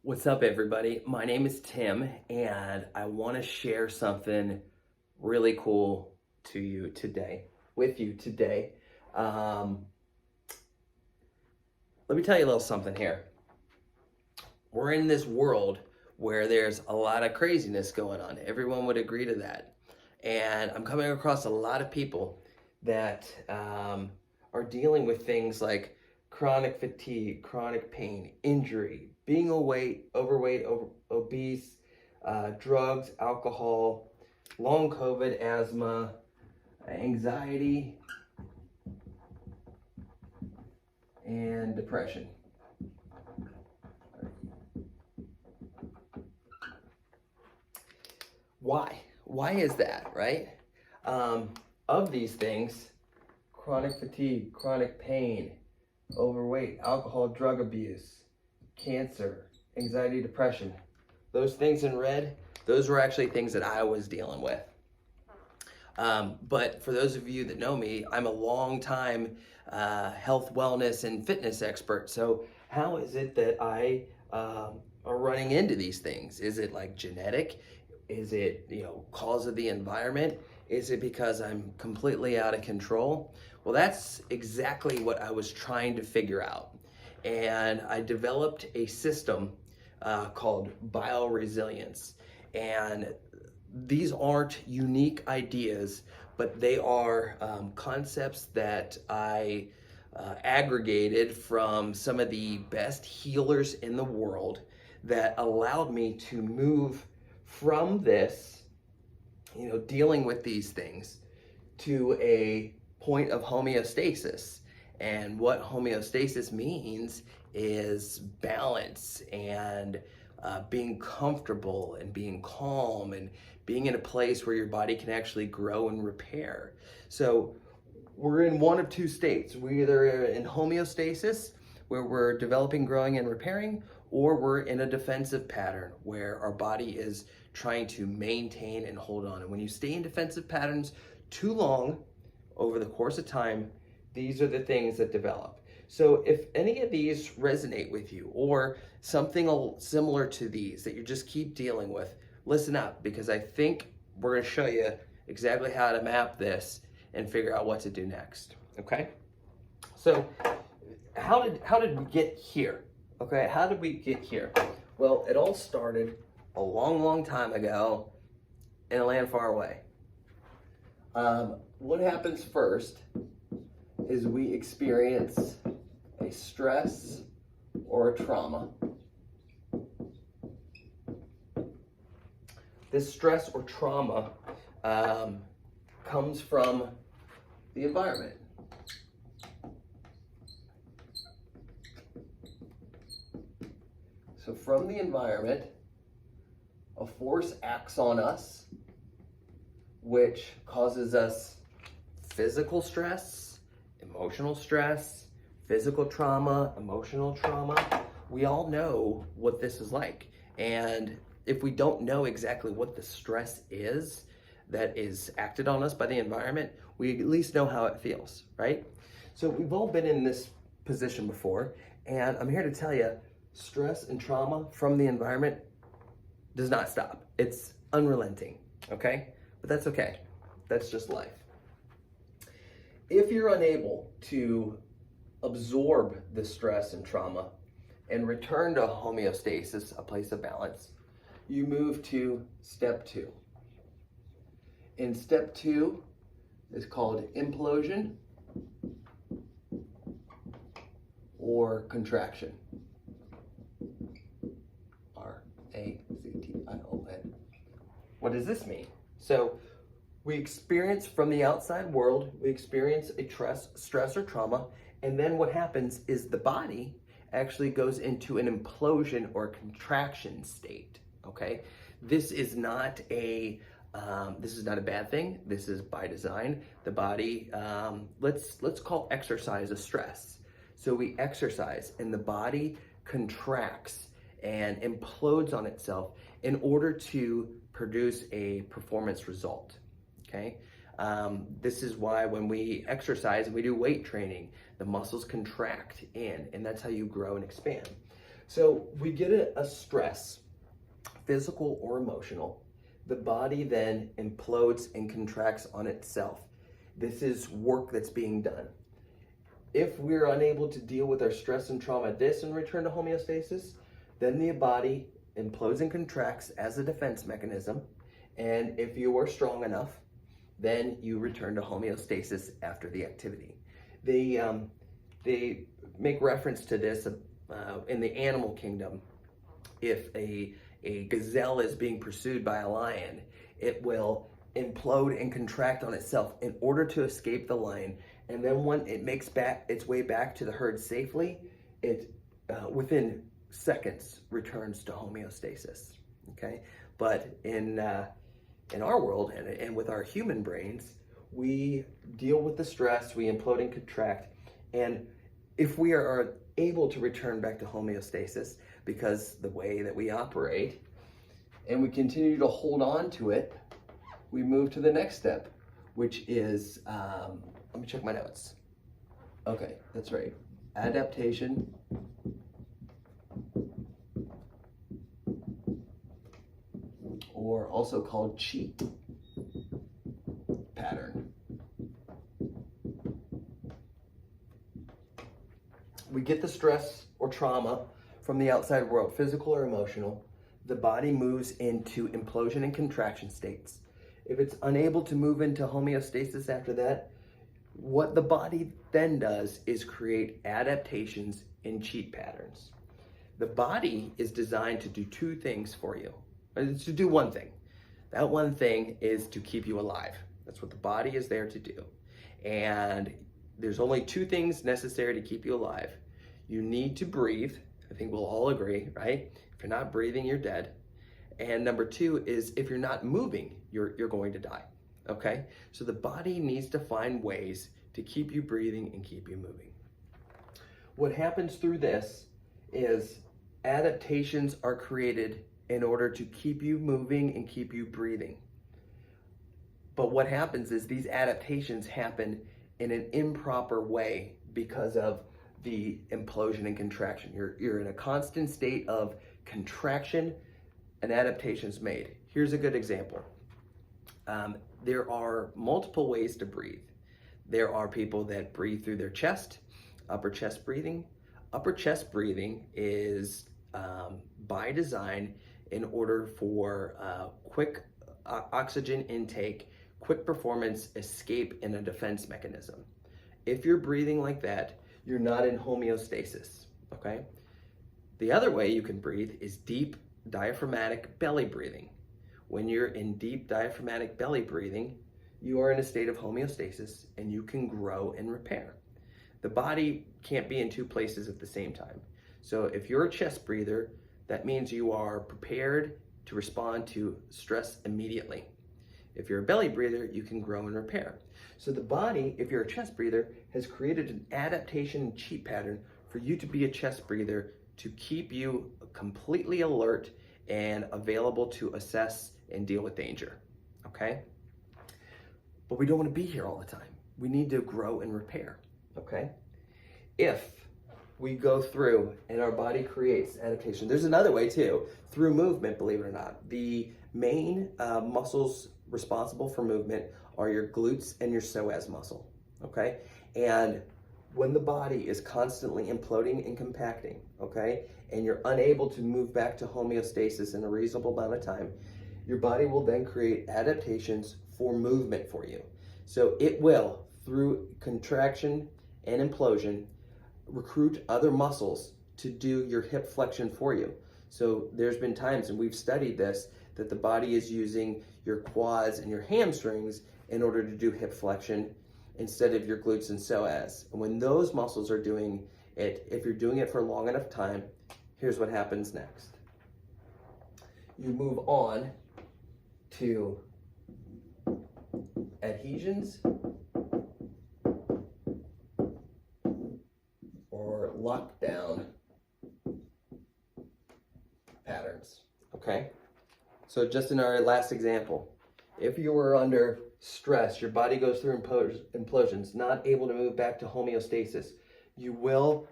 What's up, everybody? My name is Tim, and I want to share something really cool with you today. Um, Let me tell you a little something here. We're in this world where there's a lot of craziness going on. Everyone would agree to that. And I'm coming across a lot of people that are dealing with things like chronic fatigue, chronic pain, injury, being overweight, obese, drugs, alcohol, long COVID, asthma, anxiety, and depression. Why? Why is that, right? Of these things, chronic fatigue, chronic pain, overweight, alcohol, drug abuse, cancer, anxiety, depression, those things in red, those were actually things that I was dealing with. But for those of you that know me, I'm a long time health, wellness, and fitness expert. So how is it that I are running into these things? Is it like genetic? Is it, cause of the environment? Is it because I'm completely out of control? Well, that's exactly what I was trying to figure out. And I developed a system called BioResilience. And these aren't unique ideas, but they are concepts that I aggregated from some of the best healers in the world that allowed me to move from this, dealing with these things to a point of homeostasis. And what homeostasis means is balance and being comfortable and being calm and being in a place where your body can actually grow and repair. So we're in one of two states. We're either in homeostasis, where we're developing, growing, and repairing, or we're in a defensive pattern where our body is trying to maintain and hold on. And when you stay in defensive patterns too long over the course of time, these are the things that develop. So if any of these resonate with you or something similar to these that you just keep dealing with, listen up, because I think we're going to show you exactly how to map this and figure out what to do next. Okay? So how did we get here? Okay, how did we get here? Well, it all started a long time ago in a land far away. What happens first is we experience a stress or a trauma. This stress or trauma comes from the environment. So from the environment, a force acts on us, which causes us physical stress, emotional stress, physical trauma, emotional trauma. We all know what this is like. And if we don't know exactly what the stress is that is acted on us by the environment, we at least know how it feels, right? So we've all been in this position before, and I'm here to tell you, stress and trauma from the environment does not stop. It's unrelenting, okay? But that's okay. That's just life. If you're unable to absorb the stress and trauma and return to homeostasis, a place of balance, you move to step 2. And step 2 is called implosion or contraction. R-A-C-T-I-O-N. What does this mean? So we experience from the outside world, we experience a stress or trauma, and then what happens is the body actually goes into an implosion or contraction state, okay? This is not a bad thing. This is by design. The body, let's call exercise a stress. So we exercise and the body contracts and implodes on itself in order to produce a performance result, okay? This is why when we exercise and we do weight training, the muscles contract in, and that's how you grow and expand. So we get a stress, physical or emotional. The body then implodes and contracts on itself. This is work that's being done. If we're unable to deal with our stress and trauma at this and return to homeostasis, then the body implodes and contracts as a defense mechanism. And if you are strong enough, then you return to homeostasis after the activity. They make reference to this in the animal kingdom. If a gazelle is being pursued by a lion, it will implode and contract on itself in order to escape the lion. And then when it makes its way back to the herd safely, it within seconds returns to homeostasis. Okay, but in our world and with our human brains, we deal with the stress, we implode and contract, and if we are able to return back to homeostasis because the way that we operate, and we continue to hold on to it, we move to the next step, which is, let me check my notes. Okay, that's right. Adaptation or also called cheat pattern. We get the stress or trauma from the outside world, physical or emotional. The body moves into implosion and contraction states. If it's unable to move into homeostasis after that, what the body then does is create adaptations in cheat patterns. The body is designed to do two things for you. It's to do one thing. That one thing is to keep you alive. That's what the body is there to do. And there's only two things necessary to keep you alive. You need to breathe. I think we'll all agree, right? If you're not breathing, you're dead. And number two is if you're not moving, you're going to die. Okay? So the body needs to find ways to keep you breathing and keep you moving. What happens through this is adaptations are created in order to keep you moving and keep you breathing. But what happens is these adaptations happen in an improper way because of the implosion and contraction. You're in a constant state of contraction and adaptations made. Here's a good example. There are multiple ways to breathe. There are people that breathe through their chest, upper chest breathing. Upper chest breathing is by design in order for quick oxygen intake, quick performance, escape, and a defense mechanism. If you're breathing like that, you're not in homeostasis, okay? The other way you can breathe is deep diaphragmatic belly breathing. When you're in deep diaphragmatic belly breathing, you are in a state of homeostasis and you can grow and repair. The body can't be in two places at the same time. So if you're a chest breather, that means you are prepared to respond to stress immediately. If you're a belly breather, you can grow and repair. So the body, if you're a chest breather, has created an adaptation and cheat pattern for you to be a chest breather to keep you completely alert and available to assess and deal with danger, okay? But we don't want to be here all the time. We need to grow and repair, okay? If we go through and our body creates adaptation, there's another way too, through movement, believe it or not. The main muscles responsible for movement are your glutes and your psoas muscle, okay? And when the body is constantly imploding and compacting, okay, and you're unable to move back to homeostasis in a reasonable amount of time, your body will then create adaptations for movement for you. So it will, through contraction and implosion, recruit other muscles to do your hip flexion for you. So there's been times, and we've studied this, that the body is using your quads and your hamstrings in order to do hip flexion instead of your glutes and psoas. And when those muscles are doing it, if you're doing it for a long enough time, here's what happens next. You move on to adhesions or lockdown patterns, okay? So just in our last example, if you were under stress, your body goes through implosions, not able to move back to homeostasis, you will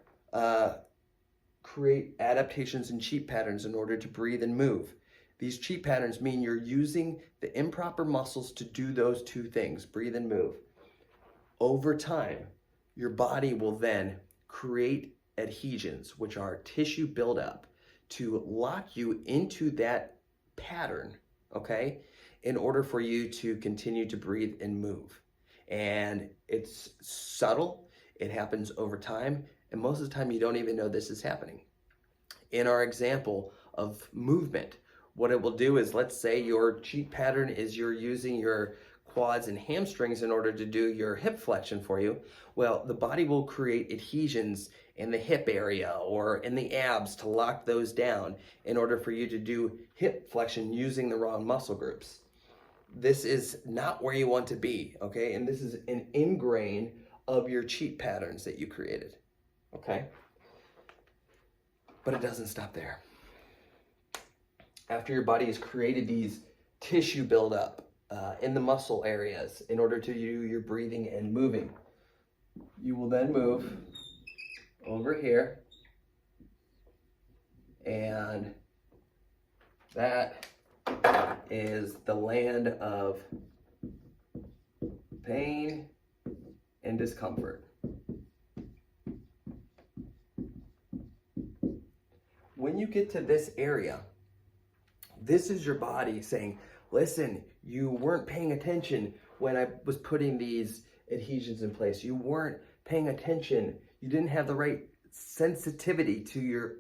create adaptations and cheat patterns in order to breathe and move. These cheat patterns mean you're using the improper muscles to do those two things, breathe and move. Over time, your body will then create adhesions, which are tissue buildup, to lock you into that pattern, okay, in order for you to continue to breathe and move. And it's subtle, it happens over time, and most of the time you don't even know this is happening. In our example of movement, what it will do is, let's say your cheat pattern is you're using your quads and hamstrings in order to do your hip flexion for you. Well, the body will create adhesions in the hip area or in the abs to lock those down in order for you to do hip flexion using the wrong muscle groups. This is not where you want to be, okay? And this is an ingrain of your cheat patterns that you created, okay? But it doesn't stop there. After your body has created these tissue buildup in the muscle areas in order to do your breathing and moving, you will then move over here, and that is the land of pain and discomfort. When you get to this area, this is your body saying, listen, you weren't paying attention when I was putting these adhesions in place. You weren't paying attention. You didn't have the right sensitivity to your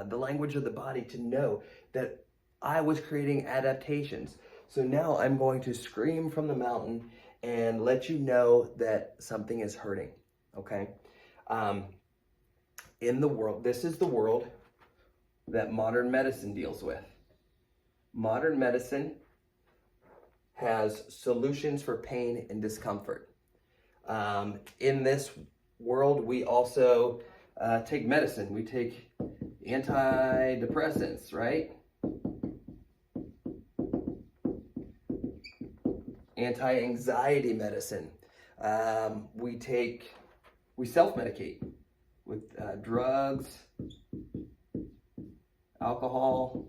the language of the body to know that I was creating adaptations. So now I'm going to scream from the mountain and let you know that something is hurting, okay? In the world, this is the world that modern medicine deals with. Modern medicine has solutions for pain and discomfort. In this world, we also take medicine. We take antidepressants, right? Anti-anxiety medicine. We self-medicate with drugs, alcohol.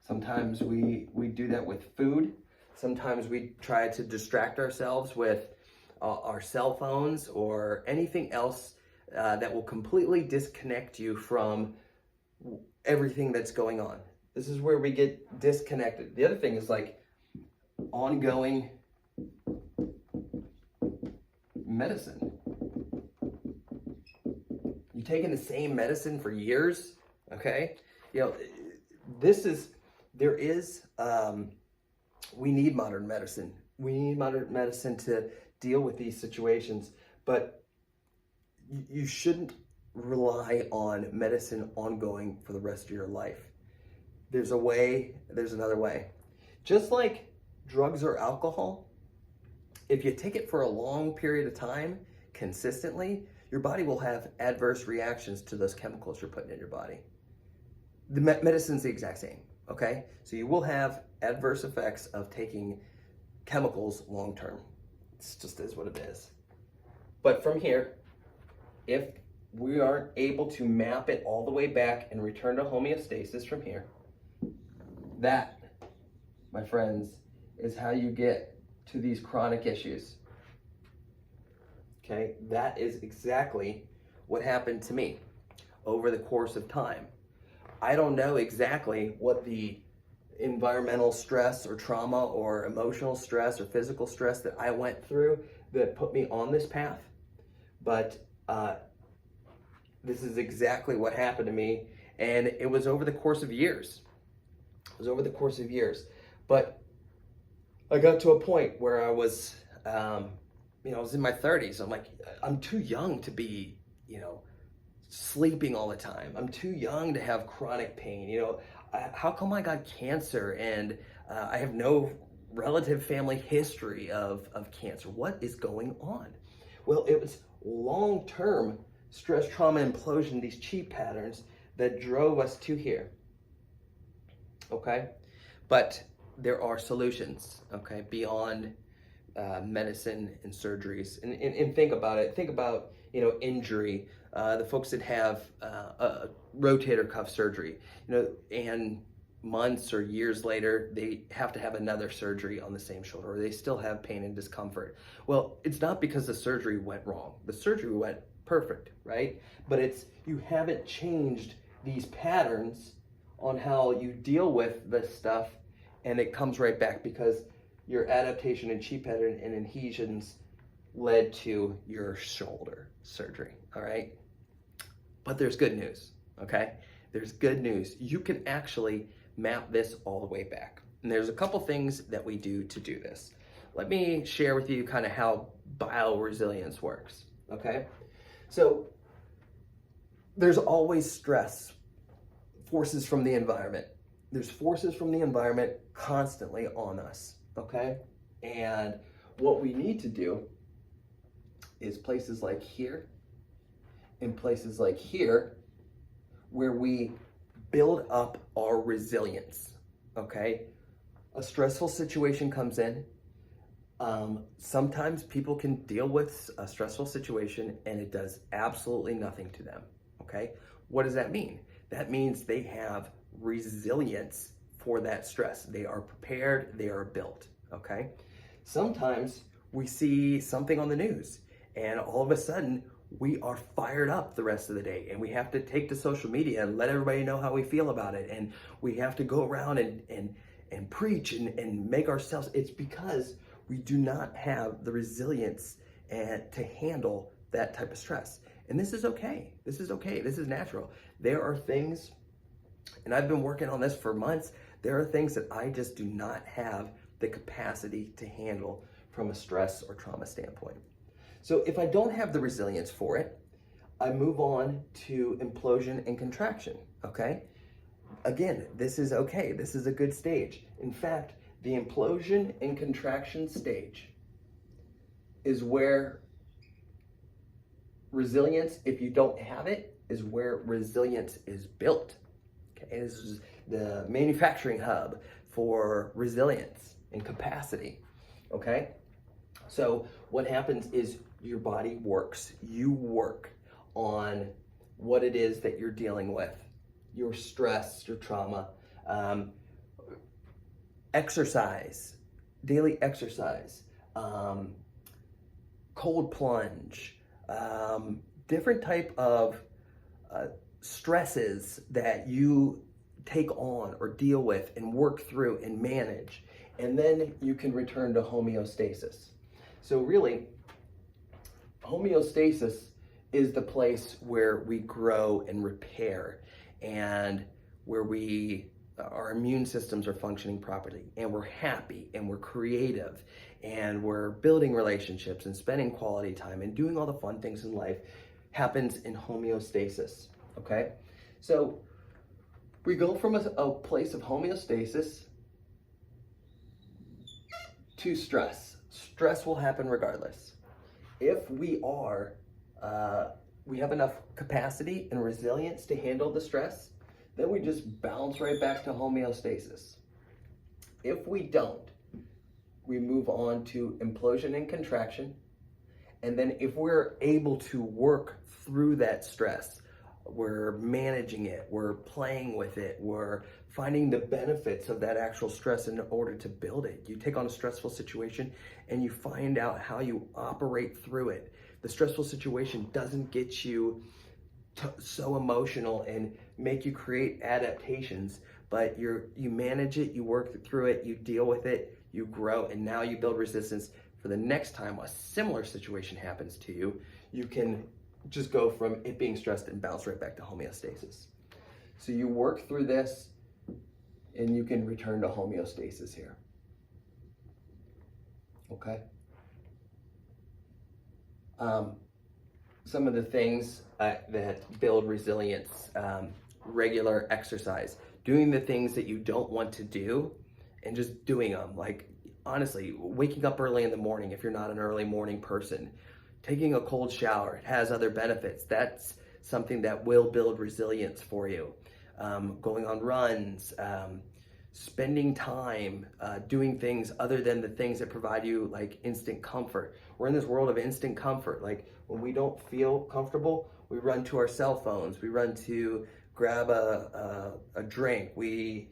Sometimes we do that with food. Sometimes we try to distract ourselves with our cell phones or anything else that will completely disconnect you from everything that's going on. This is where we get disconnected. The other thing is like ongoing medicine. You're taking the same medicine for years, okay? You know, we need modern medicine. We need modern medicine to deal with these situations, but you shouldn't rely on medicine ongoing for the rest of your life. There's a way, there's another way. Just like drugs or alcohol, if you take it for a long period of time, consistently, your body will have adverse reactions to those chemicals you're putting in your body. The medicine's the exact same, okay? So you will have adverse effects of taking chemicals long term. It's just is what it is. But from here, if we aren't able to map it all the way back and return to homeostasis from here, that, my friends, is how you get to these chronic issues. Okay, that is exactly what happened to me over the course of time. I don't know exactly what the environmental stress or trauma or emotional stress or physical stress that I went through that put me on this path, but this is exactly what happened to me, and it was over the course of years. It was over the course of years, but I got to a point where I was, I was in my 30s. I'm like, I'm too young to be, sleeping all the time. I'm too young to have chronic pain. How come I got cancer and I have no relative family history of cancer? What is going on? Well, it was long-term stress, trauma, implosion, these cheat patterns that drove us to here. Okay? But there are solutions, okay, beyond medicine and surgeries. And think about it. Think about injury, the folks that have a rotator cuff surgery, and months or years later, they have to have another surgery on the same shoulder, or they still have pain and discomfort. Well, it's not because the surgery went wrong. The surgery went perfect, right? But it's you haven't changed these patterns on how you deal with this stuff, and it comes right back because your adaptation and chi pattern and adhesions led to your shoulder surgery, all right? But there's good news, okay? There's good news. You can actually map this all the way back. And there's a couple things that we do to do this. Let me share with you kind of how BioResilience works, okay? So there's always stress, forces from the environment. There's forces from the environment constantly on us, okay? And what we need to do is places like here and places like here where we build up our resilience, okay? A stressful situation comes in. Sometimes people can deal with a stressful situation and it does absolutely nothing to them, okay? What does that mean? That means they have resilience for that stress. They are prepared, they are built, okay? Sometimes we see something on the news and all of a sudden we are fired up the rest of the day and we have to take to social media and let everybody know how we feel about it. And we have to go around and preach and make ourselves, it's because we do not have the resilience to handle that type of stress. And this is okay. This is okay. This is natural. There are things, and I've been working on this for months, there are things that I just do not have the capacity to handle from a stress or trauma standpoint. So if I don't have the resilience for it, I move on to implosion and contraction, okay? Again, this is okay. This is a good stage. In fact, the implosion and contraction stage is where resilience, if you don't have it, is where resilience is built. Okay, this is the manufacturing hub for resilience and capacity. Okay, so what happens is your body works. You work on what it is that you're dealing with, your stress, your trauma. Exercise, daily exercise, cold plunge, different type of stresses that you take on or deal with and work through and manage, and then you can return to homeostasis. So really, homeostasis is the place where we grow and repair and where our immune systems are functioning properly and we're happy and we're creative and we're building relationships and spending quality time and doing all the fun things in life happens in homeostasis, okay? So we go from a place of homeostasis to stress. Stress will happen regardless. If we have enough capacity and resilience to handle the stress, then we just bounce right back to homeostasis. If we don't, we move on to implosion and contraction. And then if we're able to work through that stress, we're managing it, we're playing with it, we're finding the benefits of that actual stress in order to build it. You take on a stressful situation and you find out how you operate through it. The stressful situation doesn't get you so emotional and make you create adaptations, but you manage it, you work through it, you deal with it, you grow, and now you build resistance for the next time a similar situation happens to you. You can just go from it being stressed and bounce right back to homeostasis. So you work through this and you can return to homeostasis here. Okay? Some of the things that build resilience, regular exercise, doing the things that you don't want to do and just doing them. Like, honestly, waking up early in the morning if you're not an early morning person, taking a cold shower, it has other benefits. That's something that will build resilience for you. Going on runs, spending time doing things other than the things that provide you like instant comfort. We're in this world of instant comfort. Like when we don't feel comfortable, we run to our cell phones, we run to grab a drink, we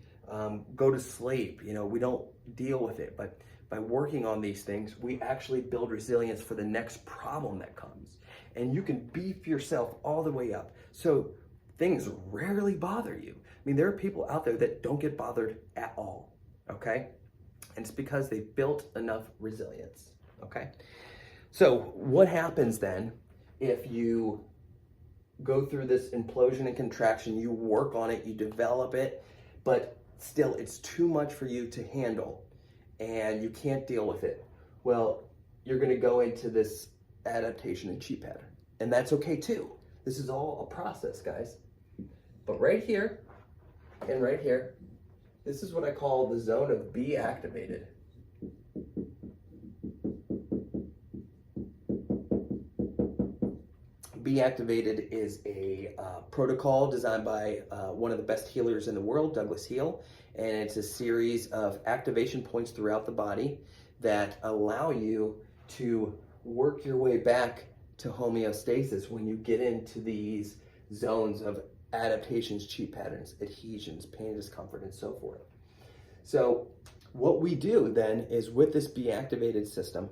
go to sleep. You know, we don't deal with it. But by working on these things, we actually build resilience for the next problem that comes. And you can beef yourself all the way up. So things rarely bother you. I mean, there are people out there that don't get bothered at all, okay? And it's because they built enough resilience, okay? So what happens then if you go through this implosion and contraction, you work on it, you develop it, but still it's too much for you to handle and you can't deal with it? Well, you're gonna go into this adaptation and cheat pattern. And that's okay too. This is all a process, guys. But right here and right here, this is what I call the zone of be activated. Be Activated is a protocol designed by one of the best healers in the world, Douglas Heel, and it's a series of activation points throughout the body that allow you to work your way back to homeostasis when you get into these zones of adaptations, cheat patterns, adhesions, pain, discomfort, and so forth. So what we do then is with this Be Activated system,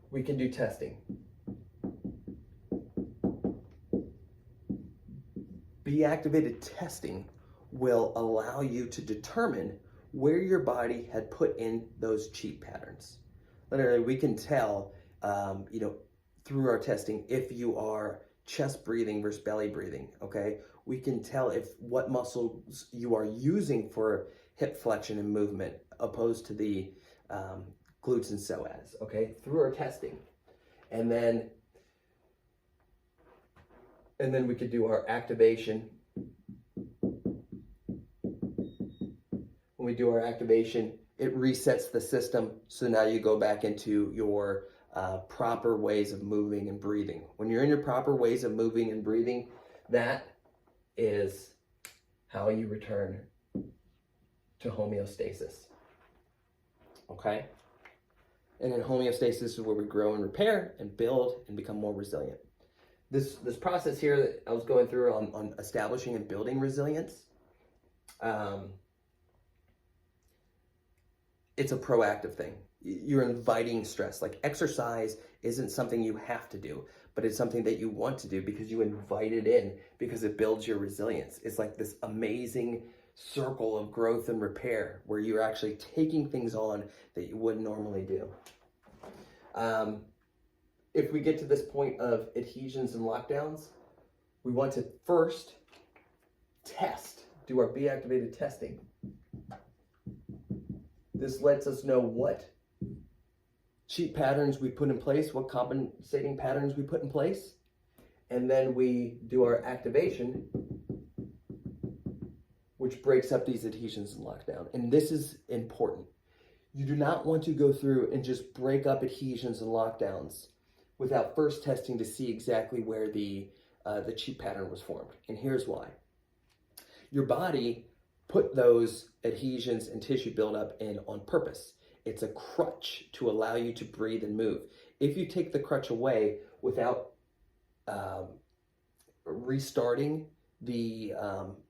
we can do testing. Be Activated testing will allow you to determine where your body had put in those cheat patterns. Literally, we can tell, through our testing if you are chest breathing versus belly breathing, okay? We can tell if what muscles you are using for hip flexion and movement opposed to the glutes and psoas, okay? Through our testing. And then we could do our activation. When we do our activation, it resets the system. So now you go back into your proper ways of moving and breathing. When you're in your proper ways of moving and breathing, that is how you return to homeostasis. Okay? And in homeostasis is where we grow and repair and build and become more resilient. This process here that I was going through on establishing and building resilience, it's a proactive thing. You're inviting stress. Like exercise isn't something you have to do, but it's something that you want to do because you invite it in, because it builds your resilience. It's like this amazing circle of growth and repair where you're actually taking things on that you wouldn't normally do. If we get to this point of adhesions and lockdowns, we want to first do our Be Activated testing. This lets us know what cheat patterns we put in place, what compensating patterns we put in place, and then we do our activation, which breaks up these adhesions and lockdown. And this is important. You do not want to go through and just break up adhesions and lockdowns without first testing to see exactly where the cheat pattern was formed. And here's why. Your body put those adhesions and tissue buildup in on purpose. It's a crutch to allow you to breathe and move. If you take the crutch away without restarting the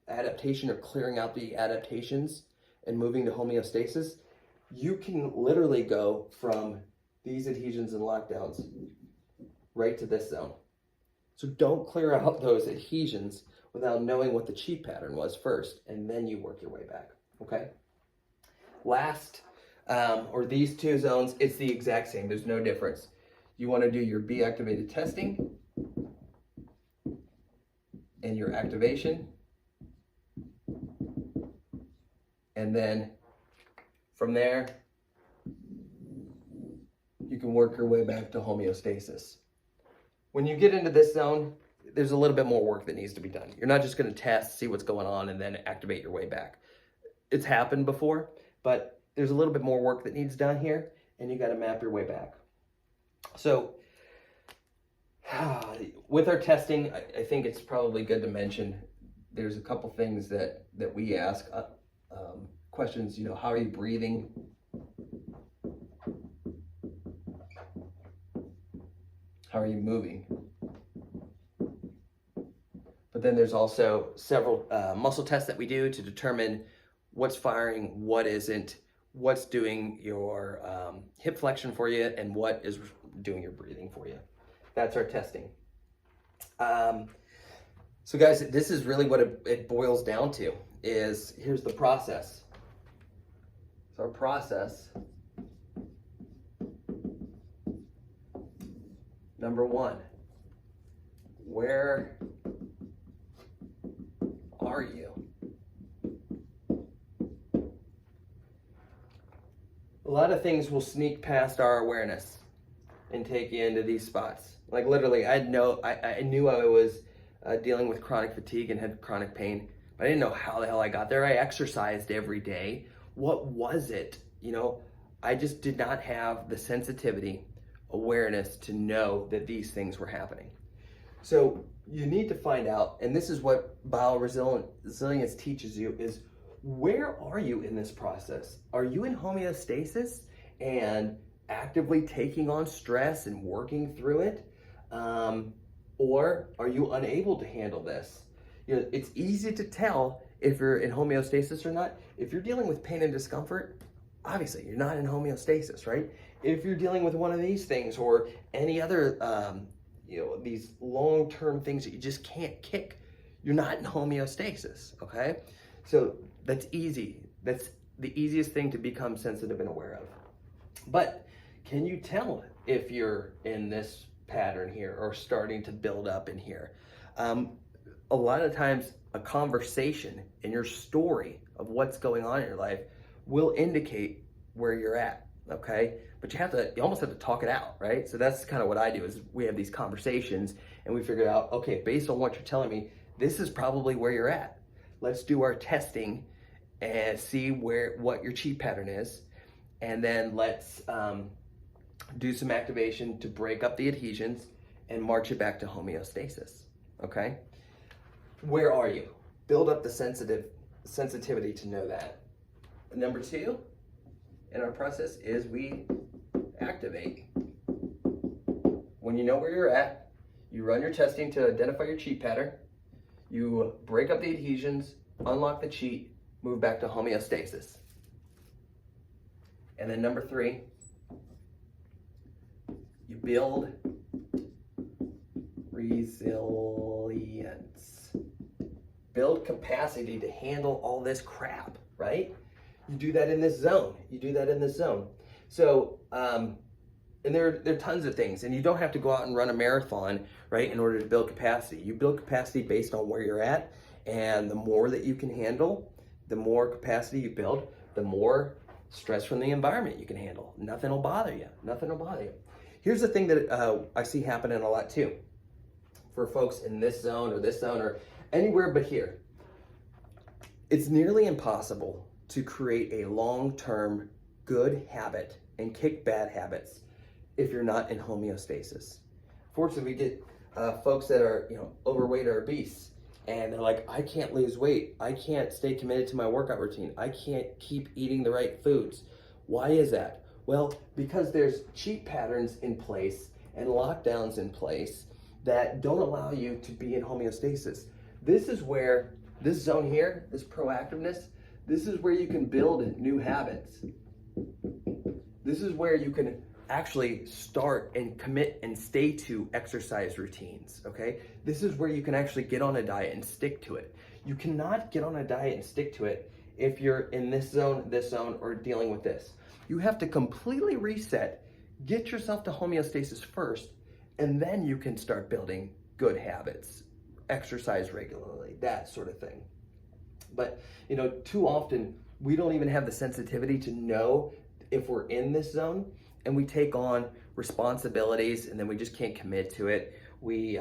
adaptation or clearing out the adaptations and moving to homeostasis, you can literally go from these adhesions and lockdowns right to this zone. So don't clear out those adhesions without knowing what the cheat pattern was first, and then you work your way back, okay? Last, or these two zones, it's the exact same. There's no difference. You want to do your Be Activated testing and your activation. And then from there, you can work your way back to homeostasis. When you get into this zone, there's a little bit more work that needs to be done. You're not just going to test, see what's going on, and then activate your way back. It's happened before, but there's a little bit more work that needs done here, and you got to map your way back. So with our testing, I think it's probably good to mention there's a couple things that we ask. Questions, how are you breathing? How are you moving? But then there's also several muscle tests that we do to determine what's firing, what isn't, what's doing your hip flexion for you, and what is doing your breathing for you. That's our testing. So guys, this is really what it boils down to, is here's the process. So our process, number one, where are you? A lot of things will sneak past our awareness and take you into these spots. Like literally, I knew I was dealing with chronic fatigue and had chronic pain, but I didn't know how the hell I got there. I exercised every day. What was it? I just did not have the sensitivity, awareness to know that these things were happening. So you need to find out, and this is what BioResilience teaches you, is where are you in this process? Are you in homeostasis and actively taking on stress and working through it? Or are you unable to handle this? It's easy to tell if you're in homeostasis or not. If you're dealing with pain and discomfort, obviously you're not in homeostasis, right? If you're dealing with one of these things or any other, these long-term things that you just can't kick, you're not in homeostasis, okay? So that's easy. That's the easiest thing to become sensitive and aware of. But can you tell if you're in this pattern here or starting to build up in here? A lot of times a conversation in your story of what's going on in your life will indicate where you're at, okay? But you almost have to talk it out, right? So that's kind of what I do, is we have these conversations and we figure out, okay, based on what you're telling me, this is probably where you're at. Let's do our testing and see what your cheat pattern is. And then let's do some activation to break up the adhesions and march it back to homeostasis, okay? Where are you? Build up the sensitivity to know that. Number two in our process is we activate. When you know where you're at, you run your testing to identify your cheat pattern, you break up the adhesions, unlock the cheat, move back to homeostasis. And then number three, you build resilience. Build capacity to handle all this crap, right? You do that in this zone. So, and there are tons of things, and you don't have to go out and run a marathon, right, in order to build capacity. You build capacity based on where you're at, and the more that you can handle, the more capacity you build, the more stress from the environment you can handle. Nothing will bother you. Here's the thing that I see happening a lot too, for folks in this zone or anywhere but here. It's nearly impossible to create a long-term good habit and kick bad habits if you're not in homeostasis. Fortunately, we get folks that are overweight or obese, and they're like, I can't lose weight. I can't stay committed to my workout routine. I can't keep eating the right foods. Why is that? Well, because there's cheat patterns in place and lockdowns in place that don't allow you to be in homeostasis. This is where this zone here, this proactiveness, this is where you can build new habits. This is where you can actually start and commit and stay to exercise routines, okay? This is where you can actually get on a diet and stick to it. You cannot get on a diet and stick to it if you're in this zone, or dealing with this. You have to completely reset, get yourself to homeostasis first, and then you can start building good habits, exercise regularly, that sort of thing. But, too often we don't even have the sensitivity to know if we're in this zone, and we take on responsibilities and then we just can't commit to it. We,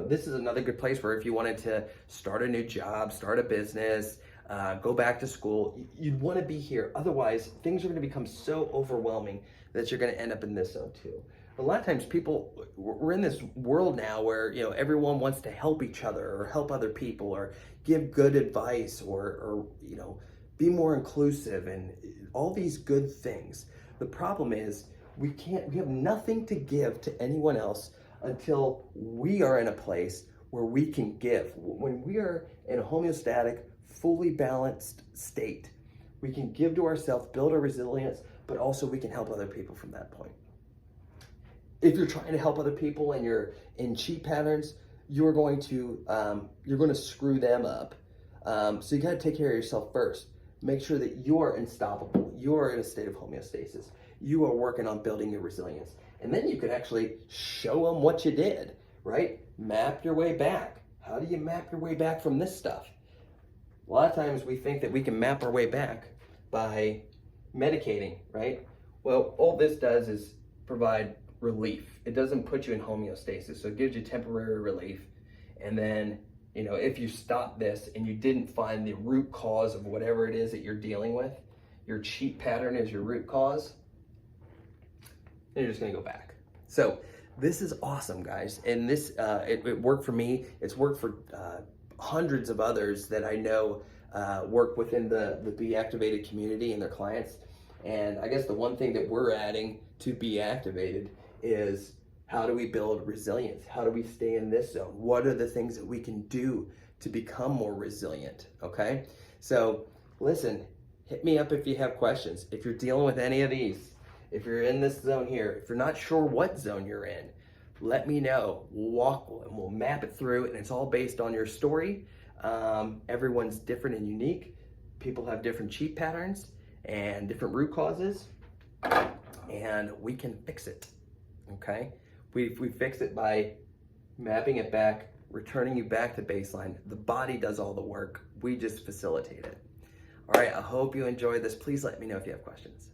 this is another good place where if you wanted to start a new job, start a business, go back to school, you'd want to be here. Otherwise, things are going to become so overwhelming that you're going to end up in this zone too. A lot of times we're in this world now where, everyone wants to help each other or help other people or give good advice or be more inclusive, and all these good things. The problem is we have nothing to give to anyone else until we are in a place where we can give. When we are in a homeostatic, fully balanced state, we can give to ourselves, build our resilience, but also we can help other people from that point. If you're trying to help other people and you're in cheat patterns, you're going to screw them up. So you got to take care of yourself first. Make sure that you are unstoppable. You are in a state of homeostasis. You are working on building your resilience. And then you can actually show them what you did, right? Map your way back. How do you map your way back from this stuff? A lot of times we think that we can map our way back by medicating, right? Well, all this does is provide relief. It doesn't put you in homeostasis, so it gives you temporary relief. And then, if you stop this and you didn't find the root cause of whatever it is that you're dealing with, your cheat pattern is your root cause, then you're just gonna go back. So this is awesome, guys. And this, it worked for me. It's worked for hundreds of others that I know work within the Be Activated community and their clients. And I guess the one thing that we're adding to Be Activated is, how do we build resilience? How do we stay in this zone? What are the things that we can do to become more resilient, okay? So listen, hit me up if you have questions. If you're dealing with any of these, if you're in this zone here, if you're not sure what zone you're in, let me know. We'll map it through, and it's all based on your story. Everyone's different and unique. People have different cheat patterns and different root causes, and we can fix it, okay? We fix it by mapping it back, returning you back to baseline. The body does all the work. We just facilitate it. All right, I hope you enjoyed this. Please let me know if you have questions.